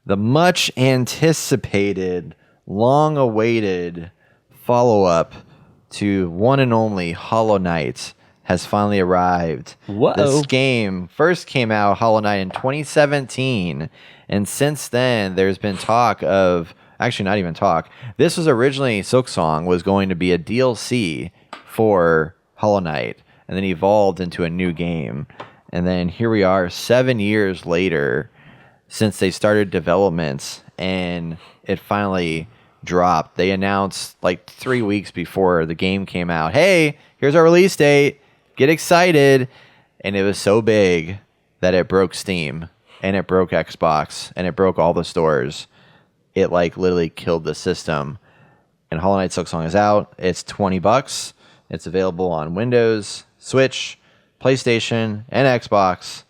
The much anticipated, long awaited follow up to one and only Hollow Knight has finally arrived. Whoa. This game first came out, Hollow Knight, in 2017. And since then, there's been talk of, actually not even talk. This was originally, Silksong was going to be a DLC for Hollow Knight and then evolved into a new game. And then here we are 7 years later since they started development, and it finally dropped. They announced like 3 weeks before the game came out, hey, here's our release date, get excited. And it was so big that it broke Steam and it broke Xbox and it broke all the stores. It like literally killed the system. And Hollow Knight Silksong is out. It's $20. It's available on Windows, Switch, PlayStation, and Xbox.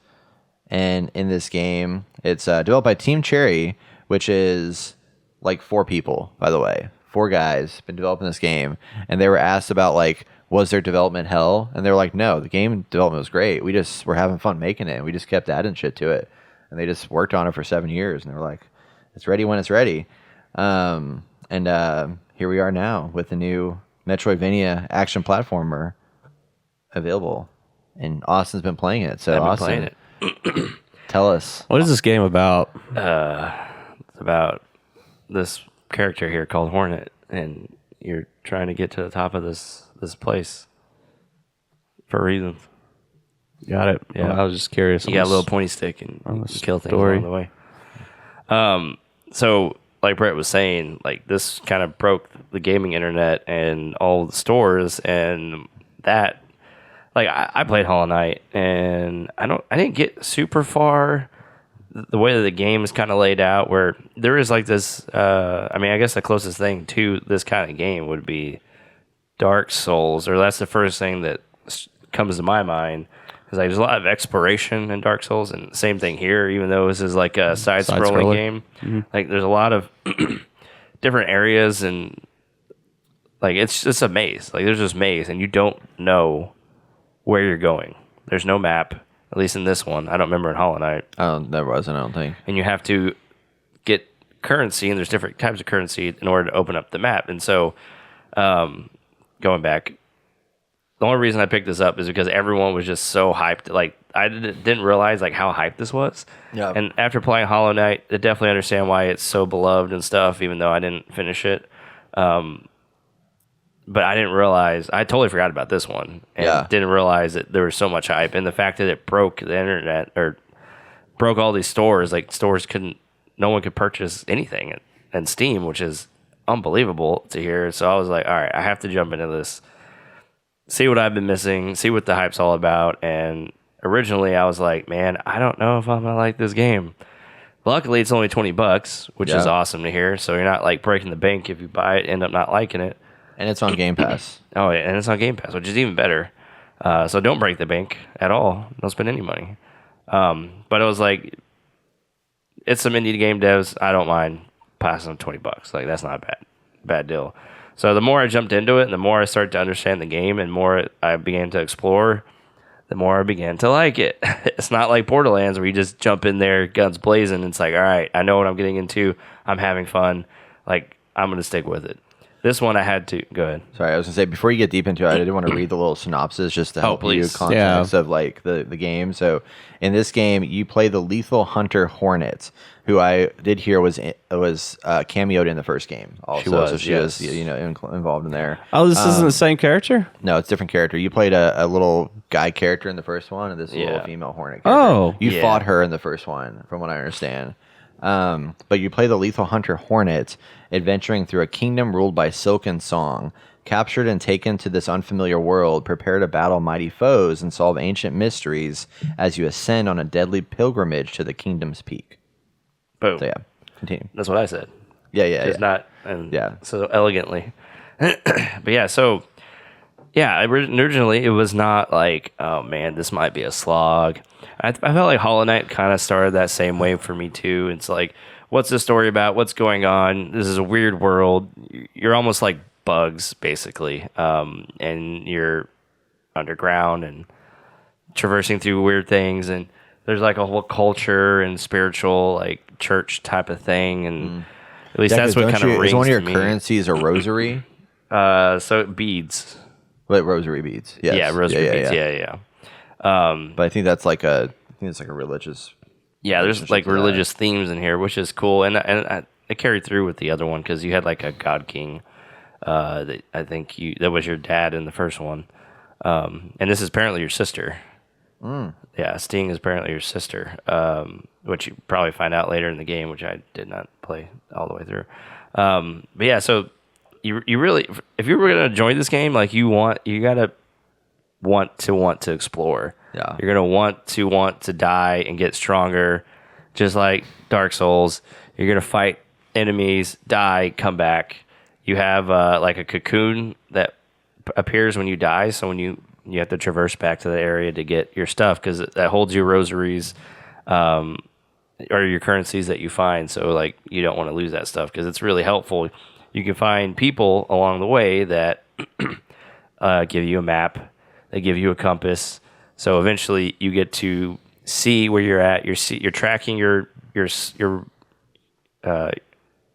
And in this game, it's developed by Team Cherry, which is like 4 people, by the way. 4 guys been developing this game. And they were asked about, like, was their development hell? And they were like, no, the game development was great. We just were having fun making it. And we just kept adding shit to it. And they just worked on it for 7 years. And they were like, it's ready when it's ready. Here we are now with the new Metroid Vania action platformer available. And Austin's been playing it. So I've been Austin, playing it. Tell us. What is this game about? It's about this character here called Hornet, and you're trying to get to the top of this place for reasons. Got it. Yeah. Well, I was just curious. You got a little pointy stick and you can kill things story. along the way. So like Brett was saying, like this kind of broke the gaming internet and all the stores, and that. Like I played Hollow Knight, and I didn't get super far. The way that the game is kind of laid out, where there is like this. I guess the closest thing to this kind of game would be Dark Souls, or that's the first thing that comes to my mind. Because like, there's a lot of exploration in Dark Souls, and same thing here. Even though this is like a side-scrolling game, like there's a lot of different areas, and like it's just a maze. Like there's this maze, and you don't know where you're going. There's no map, at least in this one. I don't remember in Hollow Knight. Oh, there wasn't, I don't think. And you have to get currency, and there's different types of currency in order to open up the map. And so, going back, the only reason I picked this up is because everyone was just so hyped. Like, I didn't realize like how hyped this was. Yeah. And after playing Hollow Knight, I definitely understand why it's so beloved and stuff, even though I didn't finish it. But I didn't realize, I totally forgot about this one, and didn't realize that there was so much hype, and the fact that it broke the internet, or broke all these stores, like stores no one could purchase anything in Steam, which is unbelievable to hear. So I was like, all right, I have to jump into this, see what I've been missing, see what the hype's all about. And originally I was like, man, I don't know if I'm gonna like this game. Luckily it's only $20, which is awesome to hear. So you're not like breaking the bank if you buy it, end up not liking it. And it's on Game Pass. Oh, yeah, and it's on Game Pass, which is even better. So don't break the bank at all. Don't spend any money. But it was like, it's some indie game devs. I don't mind passing them $20. Like, that's not a bad deal. So the more I jumped into it, and the more I started to understand the game, and more I began to explore, the more I began to like it. It's not like Borderlands where you just jump in there, guns blazing. It's like, all right, I know what I'm getting into. I'm having fun. Like, I'm going to stick with it. This one I had to go ahead. Sorry, I was gonna say before you get deep into it, I did want to read the little synopsis just to help you context of like the game. So in this game, you play the lethal hunter Hornet, who I did hear was cameoed in the first game. Also, she was involved in there. Oh, this isn't the same character? No, it's a different character. You played a little guy character in the first one, and this little female Hornet character. Oh, you fought her in the first one, from what I understand. But you play the lethal hunter Hornet, adventuring through a kingdom ruled by Silksong. Captured and taken to this unfamiliar world, prepare to battle mighty foes and solve ancient mysteries as you ascend on a deadly pilgrimage to the kingdom's peak. Boom. So continue. That's what I said. It's not, so elegantly. Originally it was not like, oh man, this might be a slog. I felt like Hollow Knight kind of started that same way for me too. It's like, what's the story about? What's going on? This is a weird world. You're almost like bugs, basically, and you're underground and traversing through weird things. And there's like a whole culture and spiritual like church type of thing, and at least Yeah, that's 'cause what don't kind of you- rings is one of your to me. currencies a rosary? So beads. Wait, rosary beads. Yes. Yeah, rosary beads. Yeah. But I think that's like a religious. Yeah, there's relationship like to that. religious themes in here, which is cool, and it carried through with the other one because you had like a God King. That I think that was your dad in the first one, and this is apparently your sister. Yeah, Sting is apparently your sister, which you probably find out later in the game, which I did not play all the way through. But yeah, so you really, if you were gonna join this game, like you gotta want to explore. Yeah. You're gonna want to die and get stronger, just like Dark Souls. You're gonna fight enemies, die, come back. You have like a cocoon that appears when you die, so when you have to traverse back to the area to get your stuff because that holds your rosaries or your currencies that you find. So like you don't want to lose that stuff because it's really helpful. You can find people along the way that give you a map. They give you a compass. So eventually you get to see where you're at. You're tracking your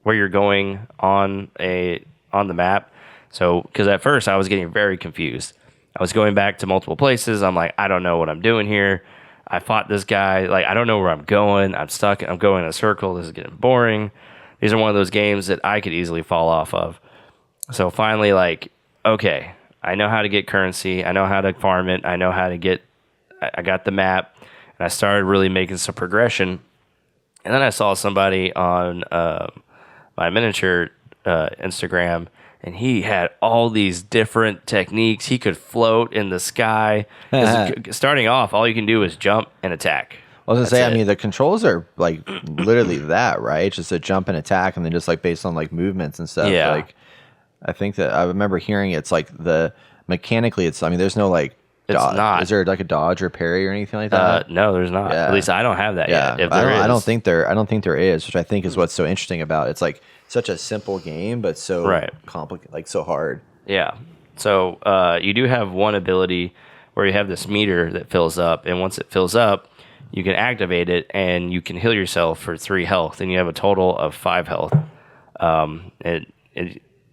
where you're going on the map. So because at first I was getting very confused. I was going back to multiple places. I'm like, I don't know what I'm doing here. I fought this guy. Like, I don't know where I'm going. I'm stuck. I'm going in a circle. This is getting boring. These are one of those games that I could easily fall off of. So finally, like, okay, I know how to get currency. I know how to farm it. I know how to get, I got the map. And I started really making some progression. And then I saw somebody on my miniature Instagram, and he had all these different techniques. He could float in the sky. 'Cause starting off, all you can do is jump and attack. I was gonna That's say, I it. mean, the controls are like literally that, right? Just a jump and attack, and then just like based on like movements and stuff. Yeah. Like, I think that I remember hearing it's like mechanically, it's. I mean, there's no like. It's not. Is there like a dodge or parry or anything like that? No, there's not. Yeah. At least I don't have that Yeah, yet. If there is, I don't think there is, which I think is what's so interesting about it. It's like such a simple game, but so Right. complicated, like so hard. Yeah. So you do have one ability where you have this meter that fills up, and once it fills up, you can activate it, and you can heal yourself for 3 health, and you have a total of 5 health.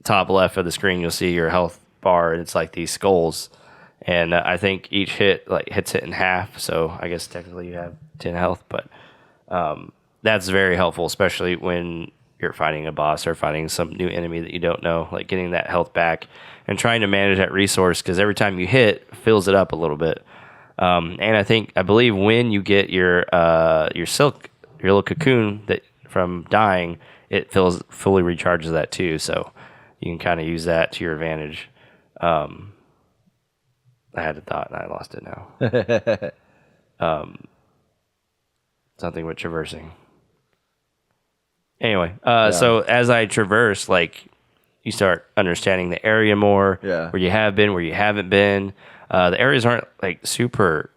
Top left of the screen, you'll see your health bar, and it's like these skulls. And I think each hit hits it in half, so I guess technically you have 10 health, but that's very helpful, especially when you're fighting a boss or fighting some new enemy that you don't know, like getting that health back and trying to manage that resource because every time you hit, fills it up a little bit. And I believe when you get your little cocoon that from dying, it fully recharges that too, so you can kind of use that to your advantage. I had a thought and I lost it now. Something with traversing. Anyway, so as I traverse, like you start understanding the area more, where you have been, where you haven't been. The areas aren't like super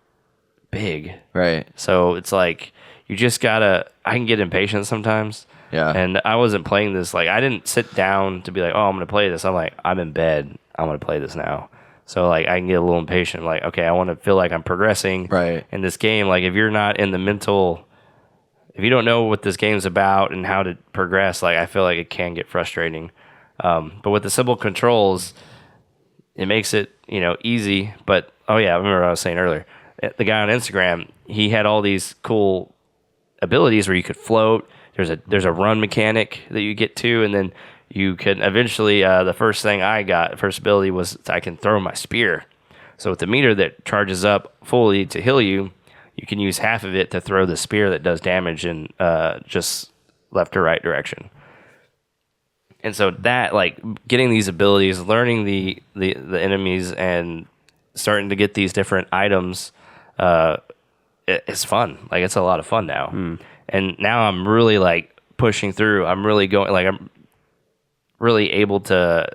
big, Right. so it's like you just gotta. I can get impatient sometimes. Yeah. And I wasn't playing this. Like I didn't sit down to be like, oh, I'm gonna play this. I'm like, I'm in bed. I'm gonna play this now. So like I can get a little impatient. Like, okay, I want to feel like I'm progressing in this game. Like if you're not in the mental, if you don't know what this game's about and how to progress, like I feel like it can get frustrating. But with the simple controls, it makes it easy. But oh yeah, I remember what I was saying earlier. The guy on Instagram, he had all these cool abilities where you could float. There's a run mechanic that you get to, and then you can eventually, the first ability was I can throw my spear. So with the meter that charges up fully to heal you, you can use half of it to throw the spear that does damage in just left or right direction. And so that, like, getting these abilities, learning the enemies, and starting to get these different items, it's fun. Like, it's a lot of fun now. And now I'm really, like, pushing through. I'm really going, like, I'm really able to,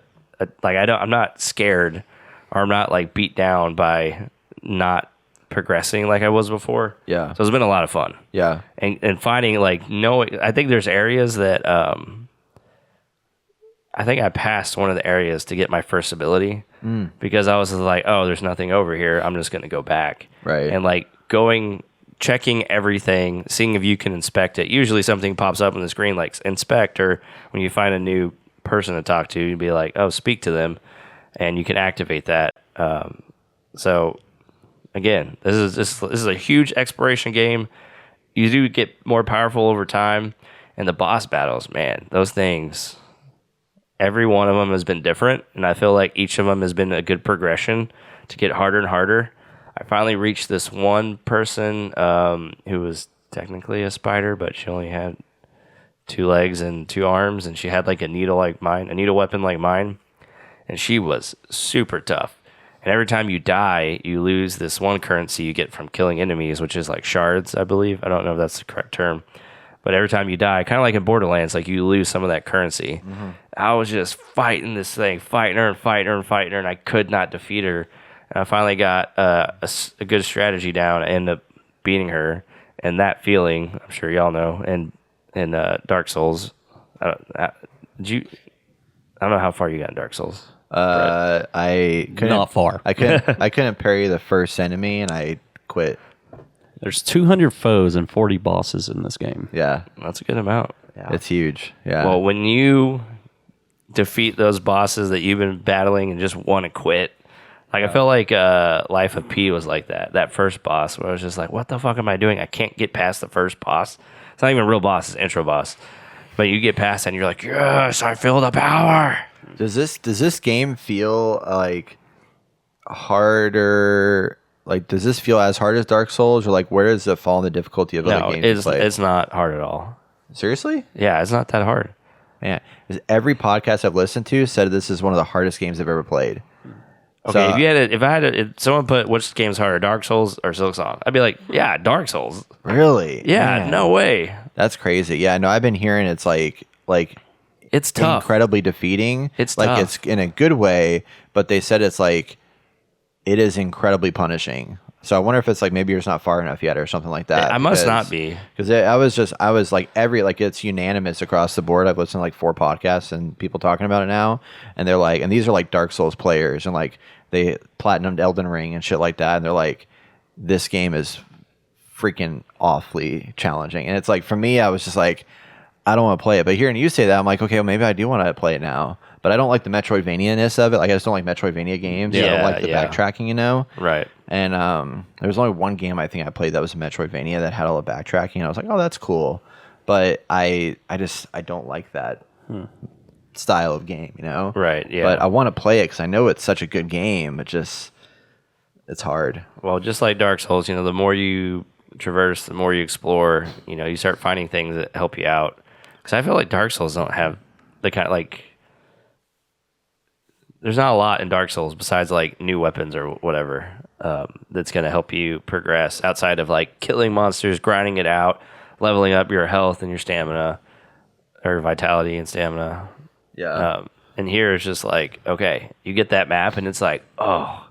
like, I'm not scared, or I'm not, like, beat down by not progressing like I was before. Yeah. So it's been a lot of fun. Yeah. And finding, like, I think there's areas that, I think I passed one of the areas to get my first ability because I was like, oh, there's nothing over here. I'm just going to go back. Right. And, like, going checking everything, seeing if you can inspect it. Usually something pops up on the screen like inspect, or when you find a new person to talk to, you'd be like, oh, speak to them, and you can activate that. So again, this is a huge exploration game. You do get more powerful over time, and the boss battles, man, those things, every one of them has been different, and I feel like each of them has been a good progression to get harder and harder. I finally reached this one person who was technically a spider, but she only had 2 legs and 2 arms, and she had like a needle weapon like mine, and she was super tough. And every time you die, you lose this one currency you get from killing enemies, which is like shards, I believe. I don't know if that's the correct term. But every time you die, kind of like in Borderlands, like you lose some of that currency. Mm-hmm. I was just fighting this thing, fighting her, and I could not defeat her. And I finally got a good strategy down. I ended up beating her. And that feeling, I'm sure y'all know, in Dark Souls. I don't know how far you got in Dark Souls. I couldn't, Not far. I couldn't parry the first enemy, and I quit. There's 200 foes and 40 bosses in this game. Yeah, That's a good amount. Yeah. it's huge. Yeah. Well, when you defeat those bosses that you've been battling and just want to quit, like I felt like Life of P was like that first boss where I was just like, what the fuck am I doing? I can't get past the first boss. It's not even a real boss, it's an intro boss. But you get past that and you're like, yes, I feel the power. Does this game feel like harder? Like, does this feel as hard as Dark Souls, or like where does it fall in the difficulty of other games? It's not hard at all. Seriously? Yeah, it's not that hard. Man, every podcast I've listened to said this is one of the hardest games I've ever played. Okay, So, if someone put which game's harder, Dark Souls or Silksong, I'd be like, yeah, Dark Souls. really? Yeah, Man, no way. that's crazy. Yeah, no, I've been hearing it's like It's tough. incredibly defeating. It's like tough. it's in a good way, but they said it's like it is incredibly punishing. So I wonder if it's like maybe you're just not far enough yet or something like that. I must not be. Because I was like it's unanimous across the board. I've listened to like 4 podcasts and people talking about it now, and they're like, and these are like Dark Souls players, and like they platinumed Elden Ring and shit like that, and they're like, this game is freaking awfully challenging. And it's like, for me, I was just like, I don't want to play it. But hearing you say that, I'm like, okay, well, maybe I do want to play it now. But I don't like the Metroid Vania-ness of it. Like, I just don't like Metroid Vania games. I don't like the backtracking, you know? Right. And there was only one game I think I played that was a Metroid Vania that had all the backtracking. And I was like, oh, that's cool. But I don't like that style of game, you know? Right, yeah. But I want to play it because I know it's such a good game. It's hard. Well, just like Dark Souls, the more you traverse, the more you explore, you start finding things that help you out. Because I feel like Dark Souls don't have the kind of like, there's not a lot in Dark Souls besides like new weapons or whatever that's going to help you progress outside of like killing monsters, grinding it out, leveling up your health and your stamina, or vitality and stamina. Yeah. And here it's just like, okay, you get that map and it's like, oh,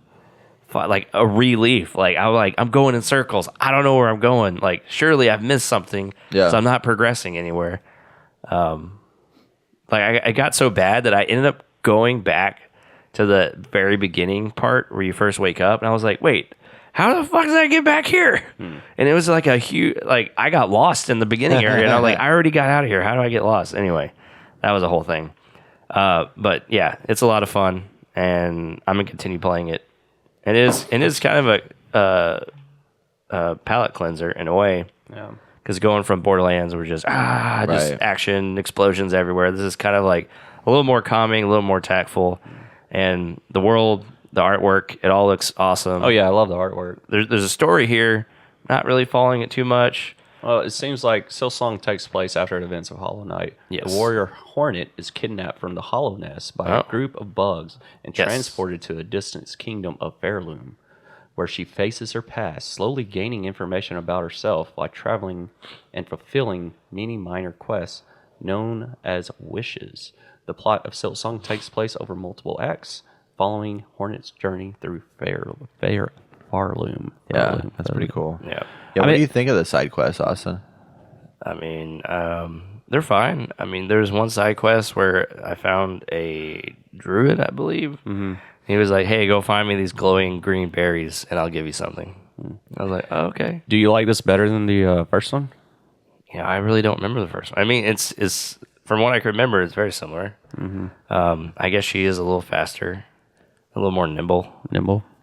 like a relief. Like I'm going in circles. I don't know where I'm going. Like, surely I've missed something. Yeah. So I'm not progressing anywhere. Like I got so bad that I ended up going back to the very beginning part where you first wake up, and I was like, wait, how the fuck did I get back here? And it was like a huge, like, I got lost in the beginning area, and I was like, I already got out of here. How do I get lost? Anyway, that was a whole thing. But yeah, it's a lot of fun, and I'm gonna continue playing it. It is kind of a palette cleanser in a way. Yeah. Because going from Borderlands, we're just action, explosions everywhere. This is kind of like a little more calming, a little more tactful. And the world, the artwork, it all looks awesome. Oh, yeah, I love the artwork. There's a story here, not really following it too much. Well, it seems like Silksong takes place after the events of Hollow Knight. Yes. The warrior Hornet is kidnapped from the Hollow Nest by a group of bugs and transported to a distant kingdom of Fairloom, where she faces her past, slowly gaining information about herself while traveling and fulfilling many minor quests known as wishes. The plot of Silksong takes place over multiple acts, following Hornet's journey through Fairloom. Yeah, that's pretty cool. Yeah. Yeah, what do you think of the side quests, Austin? I mean, they're fine. I mean, there's one side quest where I found a druid, I believe. Mm-hmm. He was like, hey, go find me these glowing green berries, and I'll give you something. I was like, oh, okay. Do you like this better than the first one? Yeah, I really don't remember the first one. I mean, it's from what I can remember, it's very similar. I guess she is a little faster, a little more nimble.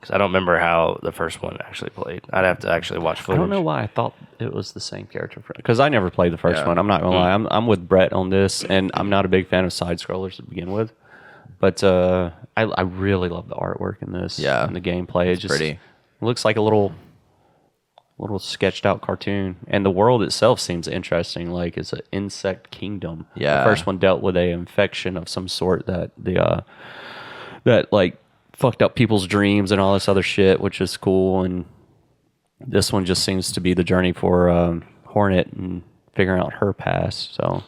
Because I don't remember how the first one actually played. I'd have to actually watch footage. I don't know why I thought it was the same character. Because I never played the first one. I'm not going to lie. I'm with Brett on this, and I'm not a big fan of side-scrollers to begin with. But I really love the artwork in this. Yeah. And the gameplay. It just pretty. Looks like a little sketched-out cartoon. And the world itself seems interesting. Like, it's an insect kingdom. Yeah. The first one dealt with a infection of some sort that fucked up people's dreams and all this other shit, which is cool. And this one just seems to be the journey for Hornet and figuring out her past. So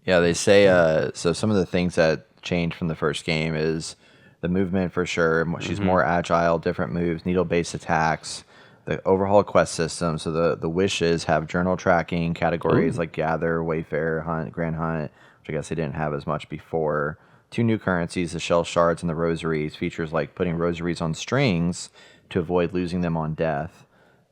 yeah, they say so some of the things that changed from the first game is the movement for sure. She's more agile, different moves, needle-based attacks, the overhaul quest system. So the wishes have journal tracking categories like gather, wayfare, hunt, grand hunt, which I guess they didn't have as much before. 2 new currencies, the shell shards and the rosaries. Features like putting rosaries on strings to avoid losing them on death.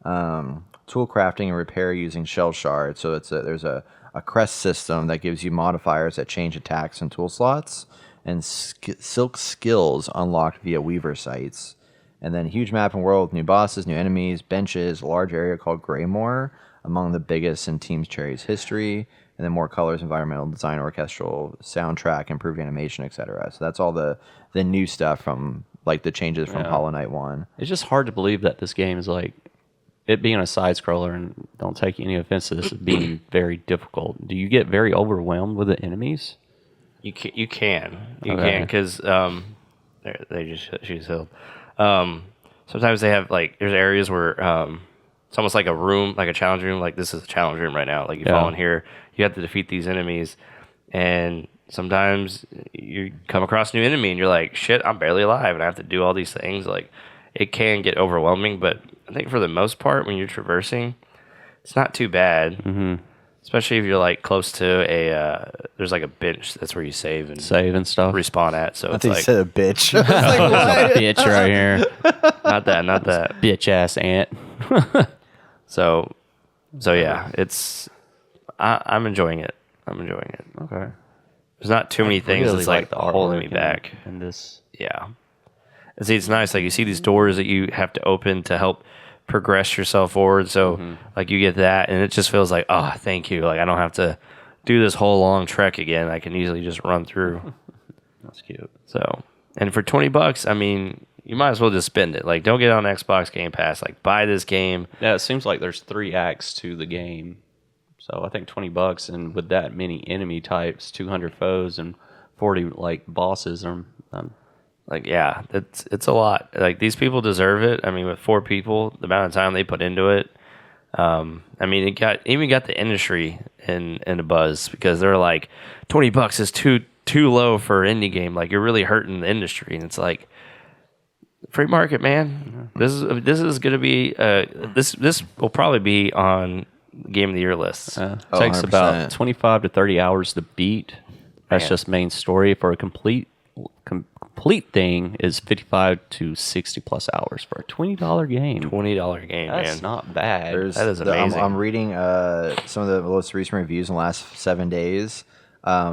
Tool crafting and repair using shell shards. So there's a crest system that gives you modifiers that change attacks and tool slots. And silk skills unlocked via weaver sites. And then huge map and world, new bosses, new enemies, benches, a large area called Greymoor, among the biggest in Team Cherry's history. And then more colors, environmental design, orchestral soundtrack, improved animation, etc. So that's all the new stuff from like the changes from Hollow Knight 1. it's just hard to believe that this game is like it being a side scroller, and don't take any offense to this being very difficult. Do you get very overwhelmed with the enemies? You can Okay. because she's healed. Sometimes they have like there's areas where it's almost like a room, like a challenge room. Like this is a challenge room right now. Like you fall in here, you have to defeat these enemies, and sometimes you come across a new enemy and you're like, shit, I'm barely alive, and I have to do all these things. Like it can get overwhelming, but I think for the most part, when you're traversing, it's not too bad. Mm-hmm. Especially if you're like close to there's like a bench that's where you save and stuff. respawn at. So I it's think you like said a bitch. I was like, what? Bitch right here. not that. Bitch ass ant. So yeah, I'm enjoying it. Okay. There's not too many things that's like the holding me artwork back. and this. Yeah. And see, it's nice. Like you see these doors that you have to open to help progress yourself forward. So like you get that, and it just feels like, oh, thank you. Like I don't have to do this whole long trek again. I can easily just run through. That's cute. So, and for $20, I mean, you might as well just spend it. Like, don't get on Xbox Game Pass. Like, buy this game. Yeah, it seems like there's 3 acts to the game. So I think $20, and with that many enemy types, 200 foes, and 40 like bosses, Like, yeah, it's a lot. Like, these people deserve it. I mean, with 4 people, the amount of time they put into it. I mean, it even got the industry in a buzz because they're like, $20 is too low for an indie game. Like, you're really hurting the industry, and it's like, free market, man. This is going to be this will probably be on Game of the Year lists. takes 100%. about 25 to 30 hours to beat. That's just main story. For a complete thing is 55 to 60 plus hours for a $20 game. $20 game, That's man. not bad. That is amazing. I'm reading some of the most recent reviews in the last 7 days.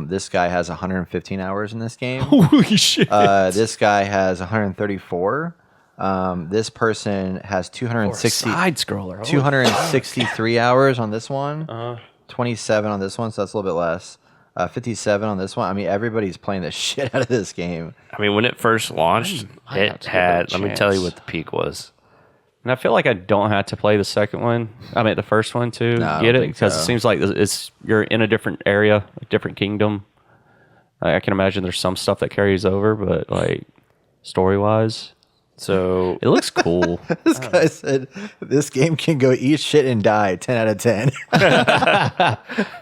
This guy has 115 hours in this game. Holy shit. This guy has 134. This person has 260. Side scroller. 263 hours on this one. 27 on this one, so that's a little bit less. 57 on this one. I mean, everybody's playing the shit out of this game. I mean, when it first launched, I have it to give it had. a Let me tell you chance. what the peak was. And I feel like I don't have to play the second one. I mean, the first one to No, I get don't it, think because so. it seems like you're in a different area, a different kingdom. I can imagine there's some stuff that carries over, but like story wise, So it looks cool. This guy said this game can go eat shit and die. 10 out of 10.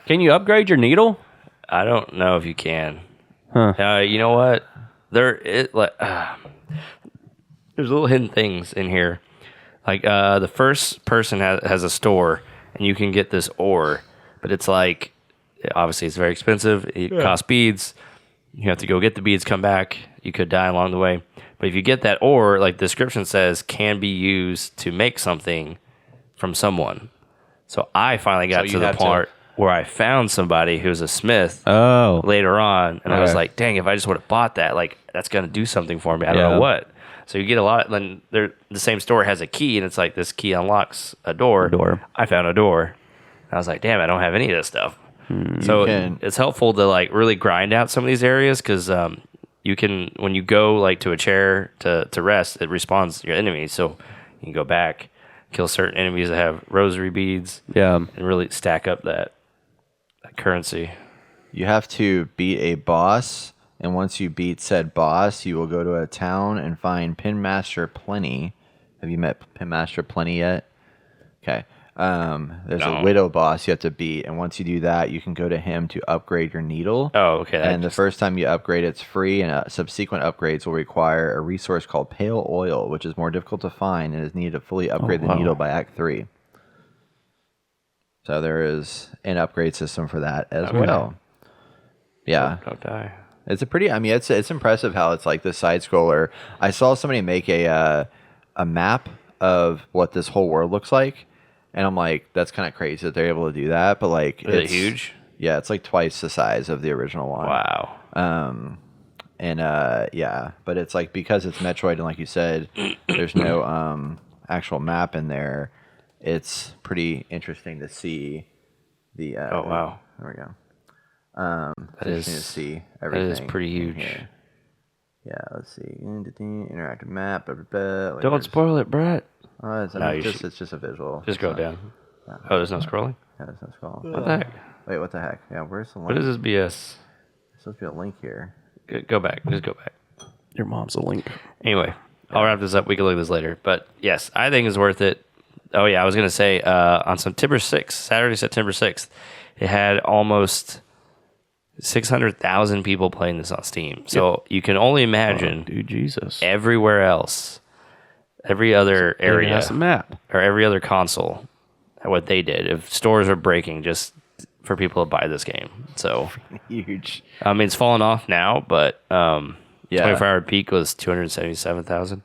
Can you upgrade your needle? I don't know if you can. You know what? There's little hidden things in here. Like the first person has a store, and you can get this ore, but it's like obviously it's very expensive. It costs beads. You have to go get the beads, come back. you could die along the way. But if you get that ore, like the description says, can be used to make something from someone. So I finally got to the part where I found somebody who's a smith later on, and I was like, dang, if I just would have bought that, like that's gonna do something for me. I don't know what. So you get a lot. Then the same store has a key, and it's like this key unlocks a door. I found a door. I was like, damn, I don't have any of this stuff. So it's helpful to like really grind out some of these areas because you can, when you go like to a chair to rest, it respawns your enemies. So you can go back, kill certain enemies that have rosary beads, and really stack up that currency. You have to beat a boss, and once you beat said boss, you will go to a town and find Pinmaster Plenty. Have you met Pinmaster Plenty yet? Okay. There's a widow boss you have to beat, and once you do that, you can go to him to upgrade your needle. Oh, okay. And the first time you upgrade, it's free, and subsequent upgrades will require a resource called Pale Oil, which is more difficult to find and is needed to fully upgrade the needle by Act 3. So there is an upgrade system for that as well. Yeah. Don't die. It's a pretty, I mean, it's impressive how it's like this side scroller. I saw somebody make a map of what this whole world looks like, and I'm like, that's kind of crazy that they're able to do that. But like, is it huge? Yeah, it's like twice the size of the original one. Wow. Yeah, but it's like because it's Metroid, and like you said, there's no actual map in there. It's pretty interesting to see the. Oh wow! There we go. That is to see everything. That is pretty huge. Here. Yeah, let's see. Interactive map. Blah, blah, blah. Like, Don't spoil it, Brett. It's just a visual. Just go down. Oh, there's no scrolling? Yeah, there's no scrolling. What the heck? Wait, what the heck? Yeah, where's the link? What is this BS? There's supposed to be a link here. Go back. Just go back. Your mom's a link. Anyway, I'll wrap this up. We can look at this later. But yes, I think it's worth it. Oh, yeah, I was going to say on September 6th, Saturday, September 6th, it had almost 600,000 people playing this on Steam. So you can only imagine dude, Jesus. Everywhere else, every other area has a map. or every other console, what they did. If stores are breaking just for people to buy this game. So huge. I mean, it's fallen off now, but 24-hour peak was 277,000.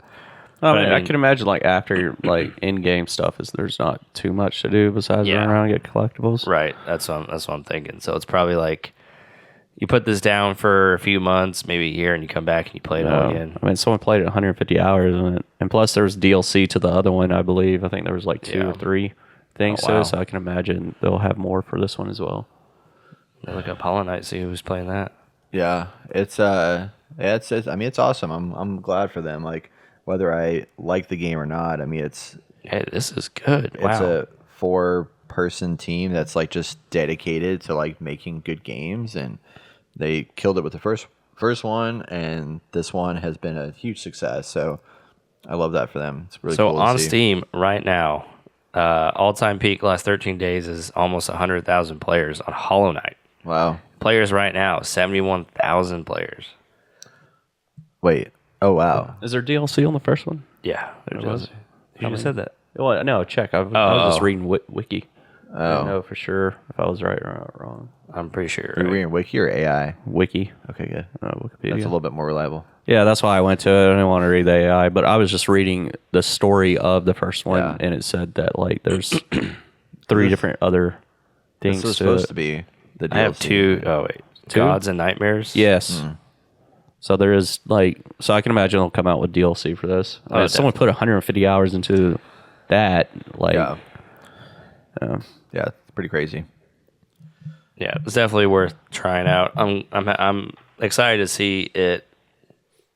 I can imagine like after like in-game stuff is there's not too much to do besides run around and get collectibles. Right. That's what I'm thinking. So it's probably like you put this down for a few months, maybe a year, and you come back and you play it all again. I mean, someone played it 150 hours on it, and plus there was DLC to the other one, I believe. I think there was like 2 or 3 things to it, so I can imagine they'll have more for this one as well. Look up Hollow Knight, see who's playing that. Yeah, it's I mean, it's awesome. I'm glad for them. Like, whether I like the game or not, I mean, it's this is good. It's a 4-person team that's like just dedicated to like making good games, and they killed it with the first one, and this one has been a huge success. So I love that for them. It's really cool. So on Steam right now, all-time peak last 13 days is almost 100,000 players on Hollow Knight. Wow. Players right now, 71,000 players. Wait. Oh, wow. Is there DLC on the first one? Yeah. There was. You just said that. Well, no, check. I was just reading Wiki. I don't know for sure if I was right or wrong. I'm pretty sure. Are you reading Wiki or AI? Wiki. Okay, good. Wikipedia. That's a little bit more reliable. Yeah, that's why I went to it. I didn't want to read the AI, but I was just reading the story of the first one, and it said that like there's 3 different other things. This was supposed to be the DLC. I have 2. Oh wait, 2? Gods and Nightmares. Yes. So there is like, so I can imagine they'll come out with DLC for this. Someone put 150 hours into that. Like, yeah, it's pretty crazy. Yeah, it's definitely worth trying out. I'm excited to see it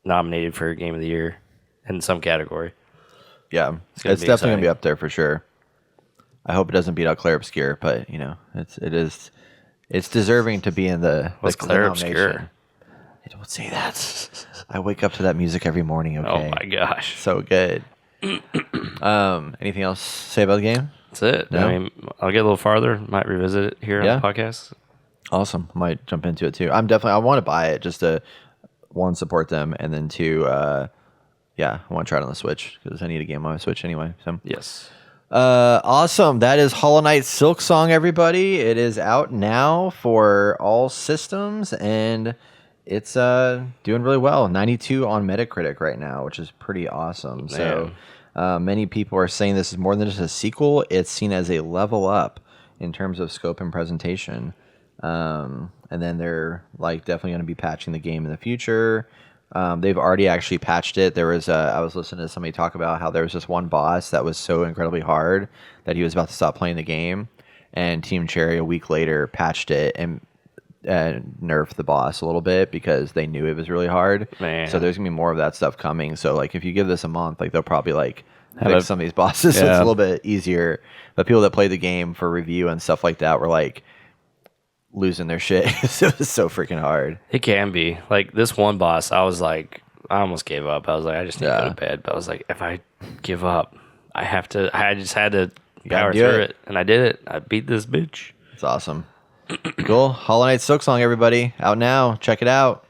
nominated for Game of the Year in some category. Yeah, it's definitely gonna be up there for sure. I hope it doesn't beat out Clair Obscur, but you know, it's deserving to be in the. What's Clair Obscur? I don't say that. I wake up to that music every morning. Okay. Oh my gosh, so good. Anything else to say about the game? That's it. No? I mean, I'll get a little farther. Might revisit it here on the podcast. Awesome. Might jump into it too. I want to buy it just to 1, support them, and then 2, I want to try it on the Switch because I need a game on my Switch anyway. So yes. Awesome. That is Hollow Knight Silksong, everybody. It is out now for all systems, and it's doing really well. 92 on Metacritic right now, which is pretty awesome. So many people are saying this is more than just a sequel. It's seen as a level up in terms of scope and presentation. And then they're like definitely going to be patching the game in the future. They've already actually patched it. There was I was listening to somebody talk about how there was this one boss that was so incredibly hard that he was about to stop playing the game, and Team Cherry a week later patched it and nerfed the boss a little bit because they knew it was really hard. Man. So there's gonna be more of that stuff coming. So like if you give this a month, like they'll probably like fix some of these bosses so it's a little bit easier. But people that play the game for review and stuff like that were like losing their shit. It was so freaking hard. It can be. Like this one boss, I was like, I almost gave up. I was like, I just need to go to bed. But I was like, if I give up, I just had to power through it. And I did it. I beat this bitch. It's awesome. Cool. Hollow Knight Silksong, everybody. Out now. Check it out.